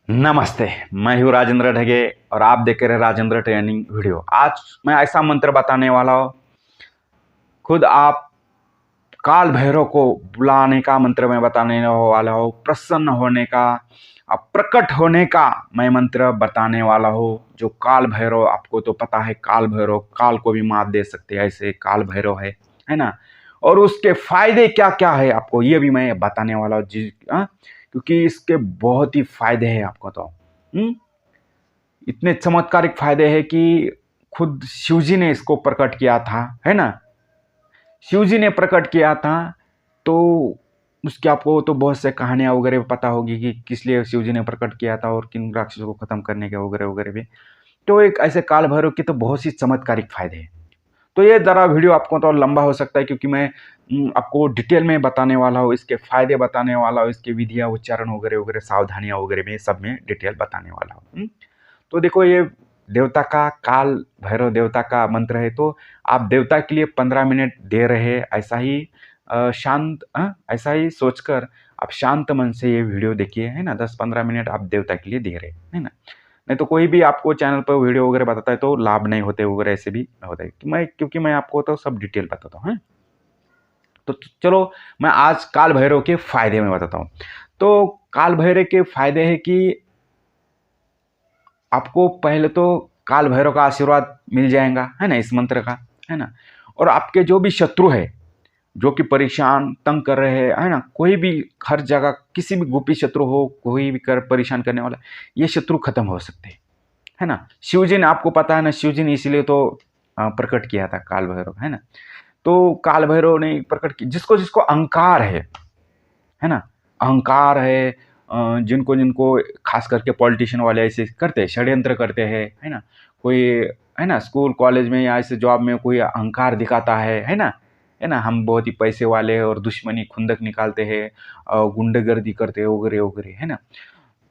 नमस्ते। मैं हूँ राजेंद्र ढगे और आप देख रहे हैं राजेंद्र ट्रेनिंग वीडियो। आज मैं ऐसा मंत्र बताने वाला हूँ, खुद आप काल भैरव को बुलाने का मंत्र मैं बताने वाला हूँ, प्रसन्न होने का, प्रकट होने का मैं मंत्र बताने वाला हूँ। जो काल भैरव, आपको तो पता है काल भैरव काल को भी मात दे सकते हैं, ऐसे काल भैरव है ना। और उसके फायदे क्या क्या है आपको ये भी मैं बताने वाला हूँ जी। क्योंकि इसके बहुत ही फायदे हैं आपको तो। इतने चमत्कारिक फायदे हैं कि खुद शिवजी ने इसको प्रकट किया था, है ना। शिवजी ने प्रकट किया था, तो उसकी आपको तो बहुत से कहानियां वगैरह पता होगी कि किस लिए शिवजी ने प्रकट किया था और किन राक्षसों को खत्म करने के वगैरह वगैरह भी। तो एक ऐसे काल भैरव के तो बहुत सी चमत्कारिक फायदे हैं। तो ये ज़रा वीडियो आपको तो लंबा हो सकता है, क्योंकि मैं आपको डिटेल में बताने वाला हूँ, इसके फायदे बताने वाला हूँ, इसके विधियाँ उच्चारण वगैरह वगैरह सावधानियाँ वगैरह में सब में डिटेल बताने वाला हूँ। तो देखो, ये देवता का, काल भैरव देवता का मंत्र है। तो आप देवता के लिए 15 मिनट दे रहे हैं, ऐसा ही ऐसा ही सोचकर आप शांत मन से ये वीडियो देखिए, है ना। 10-15 मिनट आप देवता के लिए दे रहे हैं, है ना। नहीं तो कोई भी आपको चैनल पर वीडियो वगैरह बताता है तो लाभ नहीं होते वगैरह, ऐसे भी होता है क्योंकि मैं आपको तो सब डिटेल बताता हूँ। तो चलो, मैं आज काल भैरव के फायदे में बताता हूँ। तो काल भैरव के फायदे है कि आपको पहले तो काल भैरव का आशीर्वाद मिल जाएगा, है ना, इस मंत्र का, है ना। और आपके जो भी शत्रु है, जो कि परेशान तंग कर रहे हैं, है ना, कोई भी हर जगह किसी भी गुप्त शत्रु हो, कोई भी कर परेशान करने वाला, ये शत्रु खत्म हो सकते हैं, है ना। शिवजी ने, आपको पता है ना, शिवजी ने इसीलिए तो प्रकट किया था काल भैरव, है ना। तो काल भैरव ने प्रकट किया जिसको जिसको अहंकार है ना, अहंकार है। जिनको जिनको खास करके पॉलिटिशियन वाले ऐसे करते हैं, षड्यंत्र करते हैं, है ना। कोई, है ना, स्कूल कॉलेज में या ऐसे जॉब में कोई अहंकार दिखाता है ना, हम बहुत ही पैसे वाले हैं और दुश्मनी खुंदक निकालते हैं, गुंडागर्दी करते हैं वगैरह वगैरह, है ना।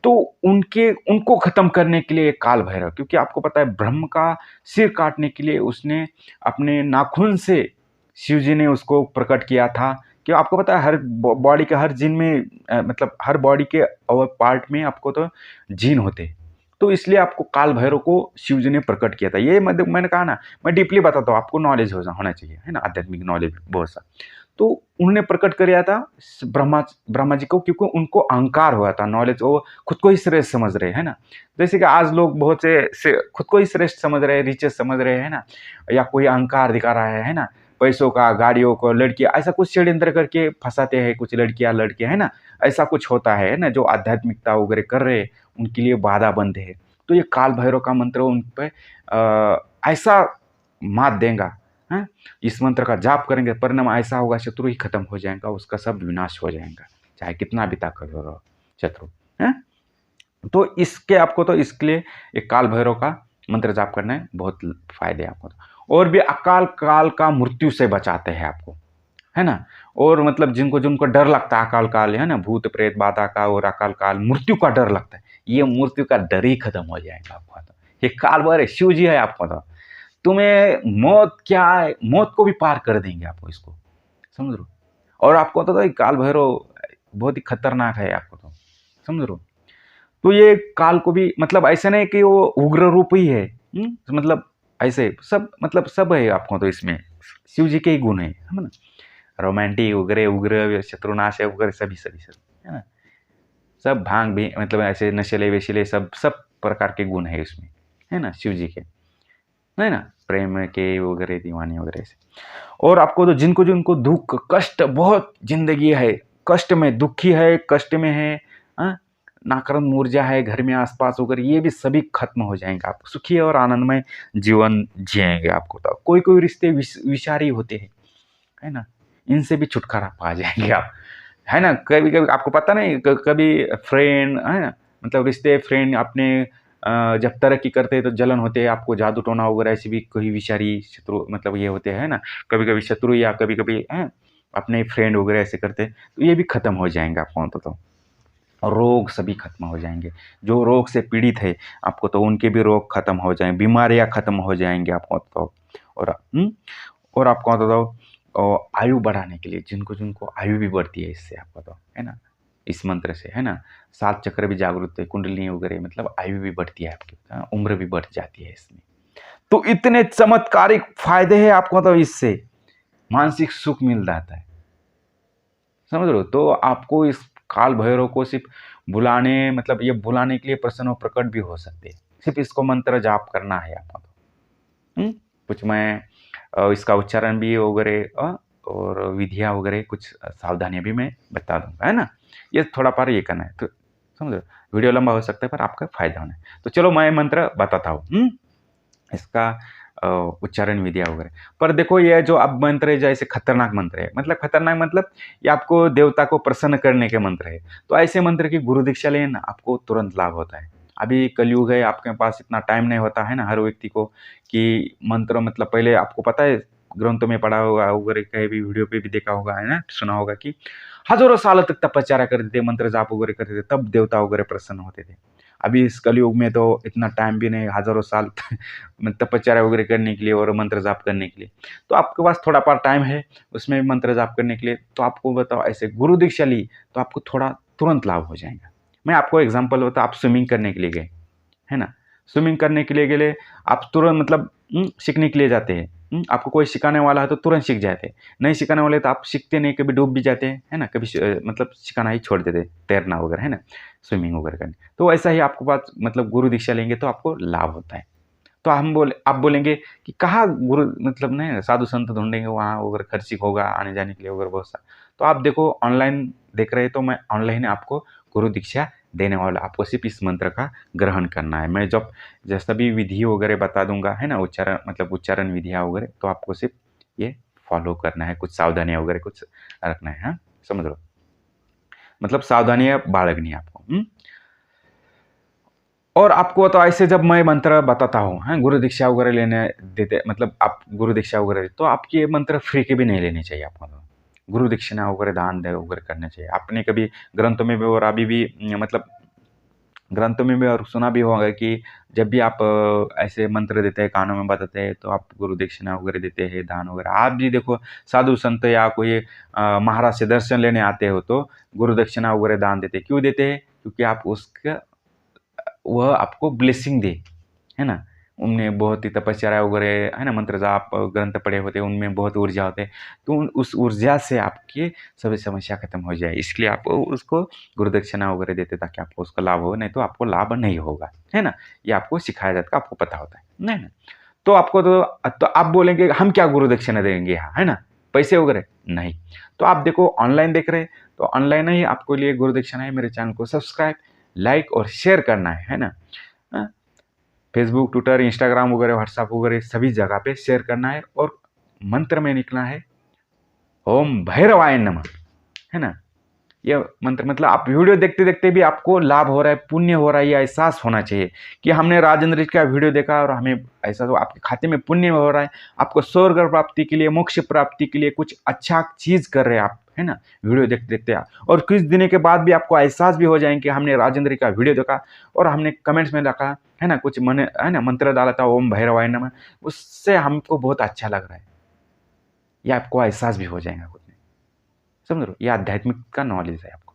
तो उनको खत्म करने के लिए काल भैरव, क्योंकि आपको पता है ब्रह्म का सिर काटने के लिए उसने अपने नाखून से, शिव जी ने उसको प्रकट किया था। कि आपको पता है हर बॉडी के हर जीन में, मतलब हर बॉडी के पार्ट में आपको तो जीन होते हैं। तो इसलिए आपको काल भैरव को शिव जी ने प्रकट किया था। ये मैंने कहा ना, मैं डीपली बताता हूँ, आपको नॉलेज होना चाहिए, है ना, आध्यात्मिक नॉलेज बहुत सा। तो उन्होंने प्रकट किया था ब्रह्मा जी को, क्योंकि उनको अहंकार हुआ था, नॉलेज, वो खुद को ही श्रेष्ठ समझ रहे, है ना। जैसे कि आज लोग बहुत से खुद को ही श्रेष्ठ समझ रहे हैं, रिचेस्ट समझ रहे हैं ना, या कोई अहंकार दिखा रहा है ना, पैसों का, गाड़ियों को, लड़कियां, ऐसा कुछ षड्यंत्र करके फंसाते हैं कुछ लड़कियां लड़के, है ना। ऐसा कुछ होता है ना, जो आध्यात्मिकता वगैरह कर रहे हैं उनके लिए बाधा बनते हैं। तो ये काल भैरव का मंत्र उन पे ऐसा मात देगा, है। इस मंत्र का जाप करेंगे, परिणाम ऐसा होगा, शत्रु ही खत्म हो जाएगा, उसका सब विनाश हो जाएगा, चाहे कितना भी ताकत हो शत्रु, है। तो इसके आपको तो इसके लिए एक काल भैरव का मंत्र जाप करना है, बहुत फायदे हैं आपको तो। और भी अकाल काल का मृत्यु से बचाते हैं आपको, है ना। और मतलब जिनको जिनको डर लगता है अकाल काल, है ना, भूत प्रेत बाधा का और अकाल काल मृत्यु का डर लगता है, ये मृत्यु का डर ही खत्म हो जाएगा आपको तो। ये काल भैरव शिव जी है आपको तो। तुम्हें मौत क्या है, मौत को भी पार कर देंगे आपको, इसको समझ लो। और आपको तो काल भैरव बहुत ही खतरनाक है आपको तो, समझ लो। तो ये काल को भी, मतलब ऐसा नहीं कि वो उग्र रूप ही है, मतलब ऐसे सब, मतलब सब है आपको तो इसमें, शिव जी के ही गुण है ना। रोमांटिक उग्र उग्र शत्रुनाश है वगैरह, सभी सभी सब, है ना। सब भांग भी, मतलब ऐसे नशेले वेशिले सब सब प्रकार के गुण है इसमें, है ना, शिव जी के, है ना, प्रेम के वगैरह, दीवाने वगैरह से। और आपको तो जिनको जिनको दुख कष्ट बहुत जिंदगी है, कष्ट में दुखी है, कष्ट में है, हाँ, नाकरंद ऊर्जा है घर में आसपास वगैरह, ये भी सभी खत्म हो जाएंगे, आप सुखी और आनंदमय जीवन जिएंगे। आपको तो कोई कोई रिश्ते विषारी होते हैं, है ना, इनसे भी छुटकारा पा जाएंगे आप, है ना। कभी कभी आपको पता नहीं, कभी फ्रेंड, है ना, मतलब रिश्ते फ्रेंड अपने जब तरक्की करते हैं तो जलन होते हैं, आपको जादू टोना वगैरह ऐसे भी कोई विषारी शत्रु, मतलब ये होते हैं ना, कभी कभी शत्रु, या कभी कभी अपने फ्रेंड वगैरह ऐसे करते हैं, तो ये भी खत्म हो जाएंगे आपको तो। और रोग सभी खत्म हो जाएंगे, जो रोग से पीड़ित है आपको तो उनके भी रोग खत्म हो जाएंगे, बीमारियां खत्म हो जाएंगे आपको तो। और और आपको तो आयु बढ़ाने के लिए, जिनको जिनको आयु भी बढ़ती है इससे आपको तो, है ना। इस मंत्र से, है ना। 7 चक्र भी जागृत है, कुंडलिनी वगैरह, मतलब आयु भी बढ़ती है आपकी, उम्र भी बढ़ जाती है इसमें। तो इतने चमत्कारिक फायदे हैं आपको, मतलब इससे मानसिक सुख मिल जाता है, समझ रहे हो। तो आपको इस काल भैरव को सिर्फ बुलाने, मतलब ये बुलाने के लिए प्रसन्न और प्रकट भी हो सकते हैं, सिर्फ इसको मंत्र जाप करना है आपको। कुछ मैं इसका उच्चारण भी वगैरह और विधियाँ वगैरह कुछ सावधानियाँ भी मैं बता दूंगा, है ना। ये थोड़ा पर ये करना है, तो समझ रहे हो, वीडियो लंबा हो सकता है पर आपका फायदा होना है। तो चलो मैं मंत्र बताता हूँ इसका उच्चारण विधियाँ वगैरह। पर देखो ये जो अब मंत्र है, जैसे खतरनाक मंत्र है, मतलब खतरनाक मतलब ये आपको देवता को प्रसन्न करने के मंत्र है। तो ऐसे मंत्र की गुरु दीक्षा लेना ना आपको तुरंत लाभ होता है। अभी कलयुग है, आपके पास इतना टाइम नहीं होता है ना हर व्यक्ति को कि मंत्र, मतलब पहले आपको पता है ग्रंथों में पढ़ा होगा वगैरह, कहीं भी वीडियो पे भी देखा होगा, है ना, सुना होगा कि हजारों सालों तक तपस्या करते थे, मंत्र जाप वगैरह करते थे, तब देवता वगैरह प्रसन्न होते थे। अभी इस कलयुग में तो इतना टाइम भी नहीं, हजारों साल तपस्या वगैरह करने के लिए और मंत्र जाप करने के लिए। तो आपके पास थोड़ा पार टाइम है उसमें भी मंत्र जाप करने के लिए, तो आपको बताओ ऐसे गुरु दीक्षा ली तो आपको थोड़ा तुरंत लाभ हो जाएगा। मैं आपको एग्जांपल बता, आप स्विमिंग करने के लिए गए, है ना, स्विमिंग करने के लिए गए, आप तुरंत मतलब सीखने के लिए जाते हैं, आपको कोई सिखाने वाला है तो तुरंत सीख जाते हैं, नहीं सिखाने वाले तो आप सीखते नहीं, कभी डूब भी जाते हैं, है ना, कभी मतलब सिखाना ही छोड़ देते, तैरना वगैरह, है ना, स्विमिंग वगैरह करने। तो ऐसा ही आपको बात, मतलब गुरु दीक्षा लेंगे तो आपको लाभ होता है। तो आप बोलेंगे कि कहाँ गुरु, मतलब नहीं साधु संत ढूंढेंगे वहाँ वगैरह, खर्ची होगा आने जाने के लिए वगैरह बहुत सा। तो आप देखो ऑनलाइन देख रहे हैं, तो मैं ऑनलाइन आपको गुरु दीक्षा देने वाला, आपको सिर्फ इस मंत्र का ग्रहण करना है। मैं जब जैसा भी विधि वगैरह बता दूंगा, है ना, उच्चारण, मतलब उच्चारण विधियाँ वगैरह, तो आपको सिर्फ ये फॉलो करना है, कुछ सावधानियाँ वगैरह कुछ रखना है, हाँ, समझ लो, मतलब सावधानियाँ बाळगनी है आपको। और आपको तो ऐसे जब मैं मंत्र बताता हूँ, हैं, गुरु दीक्षा वगैरह लेने देते, मतलब आप गुरु दीक्षा वगैरह, तो आपके ये मंत्र फ्री के भी नहीं लेने चाहिए आपको। तो गुरु दक्षिणा वगैरह दान दे वगैरह करने चाहिए। आपने कभी ग्रंथों में भी और अभी भी मतलब ग्रंथों में भी और सुना भी होगा कि जब भी आप ऐसे मंत्र देते हैं, कानों में बताते हैं, तो आप गुरु दक्षिणा वगैरह देते हैं, दान वगैरह। आप भी देखो साधु संत या कोई महाराज से दर्शन लेने आते हो तो गुरु दक्षिणा वगैरह दान देते हैं। क्यों देते हैं? क्योंकि आप उसका, वह आपको ब्लेसिंग दे, है ना। उनमें बहुत ही तपस्या वगैरह, है ना, मंत्र जाप ग्रंथ पढ़े होते हैं, उनमें बहुत ऊर्जा होते हैं, तो उस ऊर्जा से आपकी सभी समस्या खत्म हो जाए, इसलिए आप उसको गुरु दक्षिणा वगैरह देते ताकि आपको उसका लाभ हो, नहीं तो आपको लाभ नहीं होगा, है ना। ये आपको सिखाया जाता है, आपको पता होता है, नहीं ना। तो आपको तो आप बोलेंगे हम क्या गुरु दक्षिणा देंगे यहाँ, है ना, पैसे वगैरह नहीं। तो आप देखो ऑनलाइन देख रहे हैं, तो ऑनलाइन ही आपको लिए गुरु दक्षिणा है। मेरे चैनल को सब्सक्राइब, लाइक और शेयर करना है ना। फेसबुक, ट्विटर, इंस्टाग्राम वगैरह, व्हाट्सएप वगैरह सभी जगह पे शेयर करना है। और मंत्र में निकलना है ओम भैरवाय नमः, है ना। ये मंत्र, मतलब आप वीडियो देखते देखते भी आपको लाभ हो रहा है, पुण्य हो रहा है, ये एहसास होना चाहिए कि हमने राजेंद्र जी का वीडियो देखा और हमें ऐसा, तो आपके खाते में पुण्य हो रहा है, आपको स्वर्ग प्राप्ति के लिए, मोक्ष प्राप्ति के लिए कुछ अच्छा चीज कर रहे हैं आप, है ना, वीडियो देखते देखते आप। और कुछ दिनों के बाद भी आपको एहसास भी हो जाएंगे कि हमने राजेंद्र जी का वीडियो देखा और हमने कमेंट्स में लिखा, है ना, कुछ मन, है ना, मंत्र डाला था ओम भैरवाय नमः, उससे हमको बहुत अच्छा लग रहा है, ये आपको एहसास भी हो जाएगा खुद में, समझ रहे हो। ये आध्यात्मिक का नॉलेज है आपको,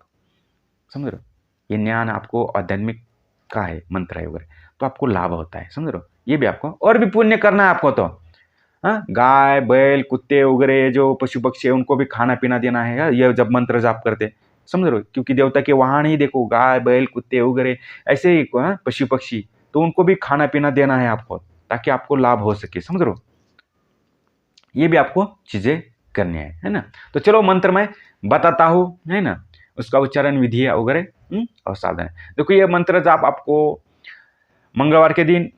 समझ रहे हो, ये ज्ञान आपको आध्यात्मिक का है, मंत्र है वगैरह, तो आपको लाभ होता है, समझ रहे हो। ये भी आपको और भी पुण्य करना है आपको। तो हाँ, गाय बैल कुत्ते वगैरह जो पशु पक्षी है उनको भी खाना पीना देना है, ये जब मंत्र जाप करते, समझ रहे हो, क्योंकि देवता के वहां नहीं देखो गाय बैल कुत्ते वगैरह ऐसे ही पशु पक्षी, तो उनको भी खाना पीना देना है आपको, ताकि आपको लाभ हो सके, समझ रहे हो। ये भी आपको चीजें करनी है ना। तो चलो मंत्र मैं बताता हूँ, है ना, उसका उच्चारण विधि वगैरह और साधन है। देखो ये मंत्र जाप आपको मंगलवार के दिन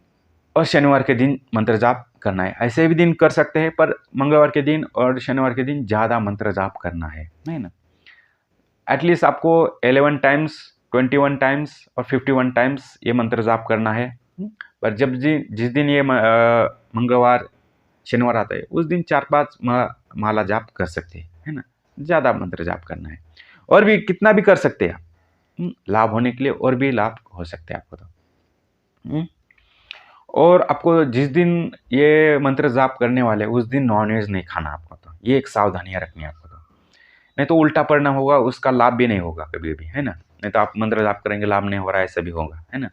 और शनिवार के दिन मंत्र जाप करना है। ऐसे भी दिन कर सकते हैं, पर मंगलवार के दिन और शनिवार के दिन ज़्यादा मंत्र जाप करना है ना। एटलीस्ट आपको 11 टाइम्स, 21 टाइम्स और 51 टाइम्स ये मंत्र जाप करना है। पर जब जिस दिन ये मंगलवार शनिवार आता है उस दिन 4-5 माला जाप कर सकते हैं, है ना। ज़्यादा मंत्र जाप करना है, और भी कितना भी कर सकते हैं आप, लाभ होने के लिए और भी लाभ हो सकते हैं आपको। तो और आपको जिस दिन ये मंत्र जाप करने वाले उस दिन नॉनवेज नहीं खाना आपको, तो ये एक सावधानियाँ रखनी है आपको। तो नहीं तो उल्टा परिणाम होगा, उसका लाभ भी नहीं होगा कभी भी, है ना। नहीं तो आप मंत्र जाप करेंगे, लाभ नहीं हो रहा है, ऐसा भी होगा, है ना।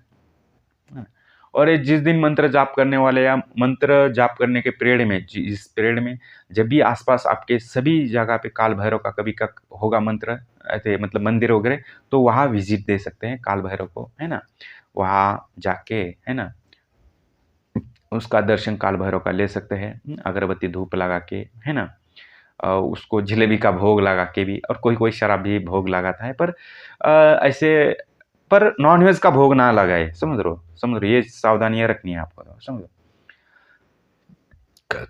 हाँ। और ये जिस दिन मंत्र जाप करने वाले या मंत्र जाप करने के पीरियड में, इस पीरियड में जब भी आसपास आपके सभी जगह पे काल भैरव का कभी का होगा मंत्र, ऐसे मतलब मंदिर वगैरह, तो वहाँ विजिट दे सकते हैं काल भैरव को, है ना। वहाँ जाके, है ना, उसका दर्शन काल भैरव का ले सकते हैं, अगरबत्ती धूप लगा के, है ना। उसको जलेबी का भोग लगा के भी, और कोई कोई शराब भी भोग लगाता है, पर ऐसे पर नॉनवेज का भोग ना लगाए, समझ रहे हो, ये सावधानियां रखनी है आपको, तो समझो।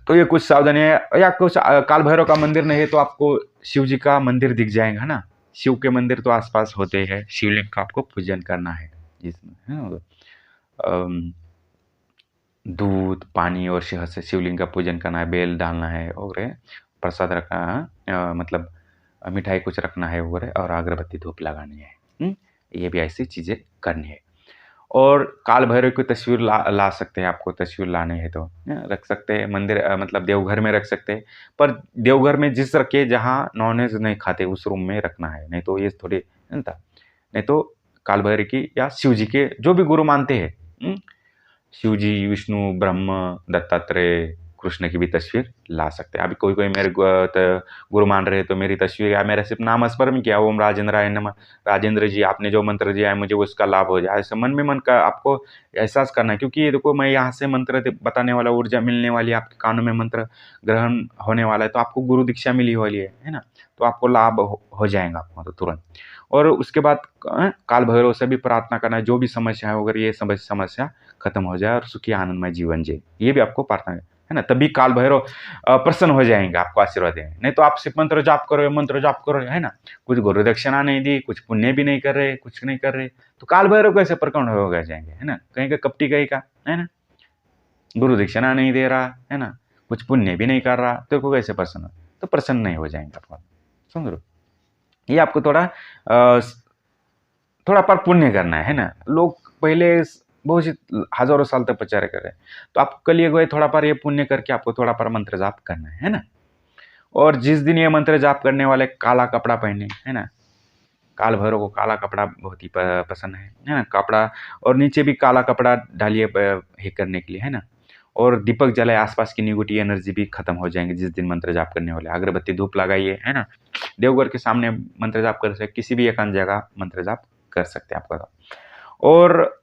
तो ये कुछ सावधानियां, या कुछ काल भैरव का मंदिर नहीं है तो आपको शिव जी का मंदिर दिख जाएगा, है ना। शिव के मंदिर तो आसपास होते हैं, शिवलिंग का आपको पूजन करना है जिसमें, है ना। अम, दूध पानी और शहद से शिवलिंग का पूजन करना है, बेल डालना है, और प्रसाद रखना है, मतलब मिठाई कुछ रखना है वगैरह, और अगरबत्ती धूप लगानी है। ये भी ऐसी चीज़ें करनी है। और काल भैरव की तस्वीर ला सकते हैं, आपको तस्वीर लाने है तो रख सकते हैं मंदिर, मतलब देवघर में रख सकते हैं, पर देवघर में जिस रखे जहाँ नॉनवेज नहीं खाते उस रूम में रखना है, नहीं तो ये थोड़ी, है ना। नहीं तो काल भैरव की या शिव जी के जो भी गुरु मानते हैं, शिव जी, विष्णु, ब्रह्म, दत्तात्रेय, कृष्ण की भी तस्वीर ला सकते हैं। अभी कोई कोई मेरे गुरु मान रहे हैं तो मेरी तस्वीर, या मेरा सिर्फ नाम स्मरण किया, ओम राजेंद्राय नमः, राजेंद्र जी आपने जो मंत्र दिया है मुझे उसका लाभ हो जाए, ऐसे मन में मन का आपको एहसास करना है। क्योंकि ये देखो, मैं यहाँ से मंत्र बताने वाला, ऊर्जा मिलने वाली है, आपके कानों में मंत्र ग्रहण होने वाला है, तो आपको गुरु दीक्षा मिली वाली है ना। तो आपको लाभ हो जाएगा आपको तो तुरंत। और उसके बाद काल भैरव से भी प्रार्थना करना है, जो भी समस्या है वगैरह, ये समस्या खत्म हो जाए और सुखी आनंदमय जीवन जिए, ये भी आपको प्रार्थना है ना। तभी काल भैरव प्रसन्न हो जाएंगे, आपको आशीर्वाद देंगे। नहीं तो आप सिर्फ मंत्र जाप करो, है ना, कुछ गुरु दक्षिणा नहीं दी, कुछ पुण्य भी नहीं कर रहे, कुछ नहीं कर रहे, तो काल भैरव कैसे प्रकट हो गए जाएंगे, है ना। कहीं का कपटी कहीं का, है ना, गुरु दक्षिणा नहीं दे रहा, है ना, कुछ पुण्य भी नहीं कर रहा, तो को कैसे प्रसन्न, तो प्रसन्न नहीं हो जाएंगे आपको, समझ लो। ये आपको थोड़ा पर पुण्य करना है ना। लोग पहले बहुत सी हजारों साल तक प्रचार कर रहे हैं, तो आप कलियुग में थोड़ा पर ये पुण्य करके आपको थोड़ा पर मंत्र जाप करना है ना। और जिस दिन ये मंत्र जाप करने वाले काला कपड़ा पहने, है ना, काल भैरव को काला कपड़ा बहुत ही पसंद है ना, कपड़ा, और नीचे भी काला कपड़ा डालिए हे करने के लिए, है ना। और दीपक जलाए, आसपास की निगेटिव एनर्जी भी खत्म हो जाएंगे जिस दिन मंत्र जाप करने वाले, अगरबत्ती धूप लगाइए, है ना। देवघर के सामने मंत्र जाप कर सकते, किसी भी एकांत जगह मंत्र जाप कर सकते हैं आपको तो। और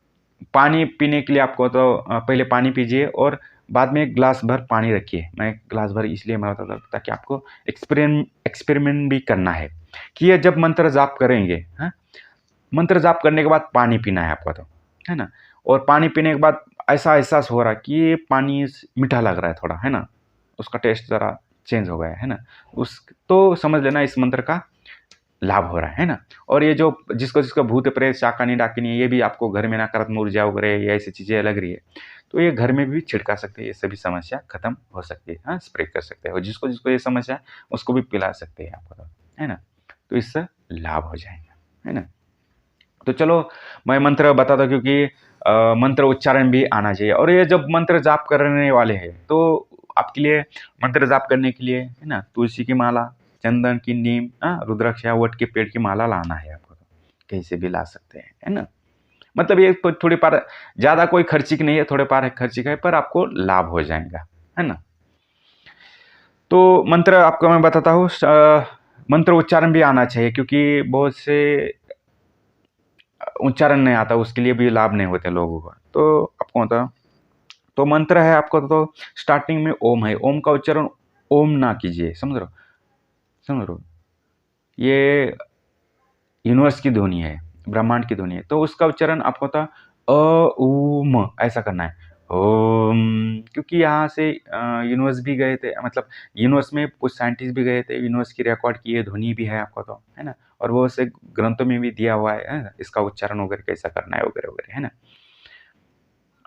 पानी पीने के लिए आपको तो पहले पानी पीजिए, और बाद में एक ग्लास भर पानी रखिए। मैं ग्लास भर इसलिए मैं बताता हूँ ताकि आपको एक्सपेरिमेंट भी करना है कि ये जब मंत्र जाप करेंगे, हाँ, मंत्र जाप करने के बाद पानी पीना है आपको तो, है ना। और पानी पीने के बाद ऐसा एहसास हो रहा है कि ये पानी मीठा लग रहा है थोड़ा, है ना, उसका टेस्ट ज़रा चेंज हो गया है ना, उस तो समझ लेना इस मंत्र का लाभ हो रहा है ना। और ये जो जिसको जिसको भूत प्रेत शाकानी डाकिनी, ये भी आपको घर में नकारात्मक ऊर्जा वगैरह ये ऐसी चीज़ें लग रही है, तो ये घर में भी छिड़का सकते हैं, ये सभी समस्या खत्म हो सकती है, हाँ, स्प्रे कर सकते हैं, और जिसको जिसको ये समस्या है उसको भी पिला सकते हैं आपको, है ना। तो इससे लाभ हो जाएगा, है ना। तो चलो मैं मंत्र बताता हूँ, क्योंकि मंत्र उच्चारण भी आना चाहिए। और ये जब मंत्र जाप करने वाले हैं तो आपके लिए मंत्र जाप करने के लिए, है ना, तुलसी की माला, चंदन की, नीम, रुद्राक्ष या वट के पेड़ की माला लाना है आपको, कहीं से भी ला सकते हैं, है ना। मतलब ये थोड़ी पार ज़्यादा कोई खर्ची की नहीं है, थोड़े पार खर्ची का है, पर आपको लाभ हो जाएगा, है ना। तो मंत्र आपको मैं बताता हूँ, मंत्र उच्चारण भी आना चाहिए, क्योंकि बहुत से उच्चारण नहीं आता, उसके लिए भी लाभ नहीं होते लोगों का। तो आपको होता, तो मंत्र है आपको तो स्टार्टिंग में ओम है, ओम का उच्चारण ओम ना कीजिए, समझ रहे हो, ये यूनिवर्स की ध्वनि है, ब्रह्मांड की ध्वनि है, तो उसका उच्चारण आपको होता ओम ऐसा करना है, ओम। क्योंकि यहाँ से यूनिवर्स भी गए थे, मतलब यूनिवर्स में कुछ साइंटिस्ट भी गए थे, यूनिवर्स की रिकॉर्ड की ये ध्वनि भी है आपको तो, है ना। और वो से ग्रंथों में भी दिया हुआ है ना? इसका उच्चारण वगैरह कैसा करना है वगैरह वगैरह, है ना।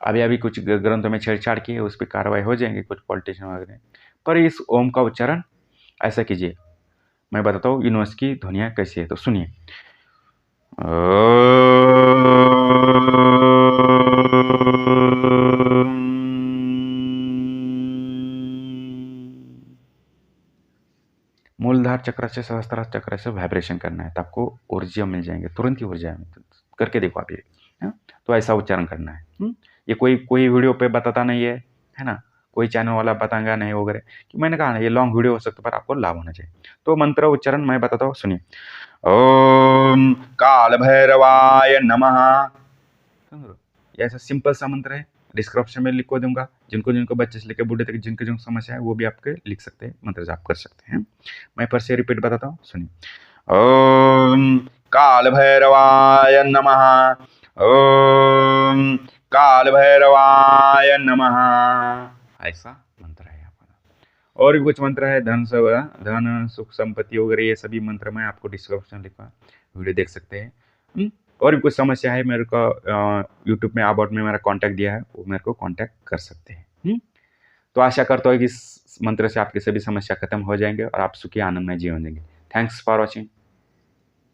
अभी अभी कुछ ग्रंथों में छेड़छाड़ की है, उस पर कार्रवाई हो जाएंगी कुछ पॉलिटिशियन वगैरह, पर इस ओम का उच्चारण ऐसा कीजिए। मैं बताता हूँ यूनिवर्स की ध्वनियाँ कैसी है, तो सुनिए। मूलधार चक्र से, सहस्त्रार चक्र से वाइब्रेशन करना है, तो आपको ऊर्जा मिल जाएंगे, तुरंत ही ऊर्जा करके देखो आप ये। तो ऐसा उच्चारण करना है। ये कोई वीडियो पे बताता नहीं है ना, कोई चैनल वाला बताएगा नहीं वगैरह, कि मैंने कहा ना ये लॉन्ग वीडियो हो सकता है, पर आपको लाभ होना चाहिए। तो मंत्र उच्चारण मैं बताता हूँ, सुनिए। ओम काल भैरवाय नमः। ये ऐसा सिंपल सा मंत्र है, डिस्क्रिप्शन में लिख को दूंगा, जिनको बच्चे से लेकर बूढ़े तक जिनको जो समस्या है वो भी आपके लिख सकते हैं, मंत्र जाप कर सकते हैं। मैं फिर से रिपीट बताता हूँ, सुनिए। ओम काल भैरवाय नमः। ओम काल भैरवाय नमः। ऐसा मंत्र है आपका। और भी कुछ मंत्र है, धन सुख संपत्ति वगैरह, ये सभी मंत्र मैं आपको डिस्क्रिप्शन लिखा वीडियो देख सकते हैं। और भी कुछ समस्या है, मेरे को यूट्यूब में अबाउट में मेरा कांटेक्ट दिया है, वो मेरे को कांटेक्ट कर सकते हैं। तो आशा करता हूँ कि इस मंत्र से आपकी सभी समस्या खत्म हो जाएंगे और आप सुखी आनंदमय जीवन देंगे। Thanks for watching.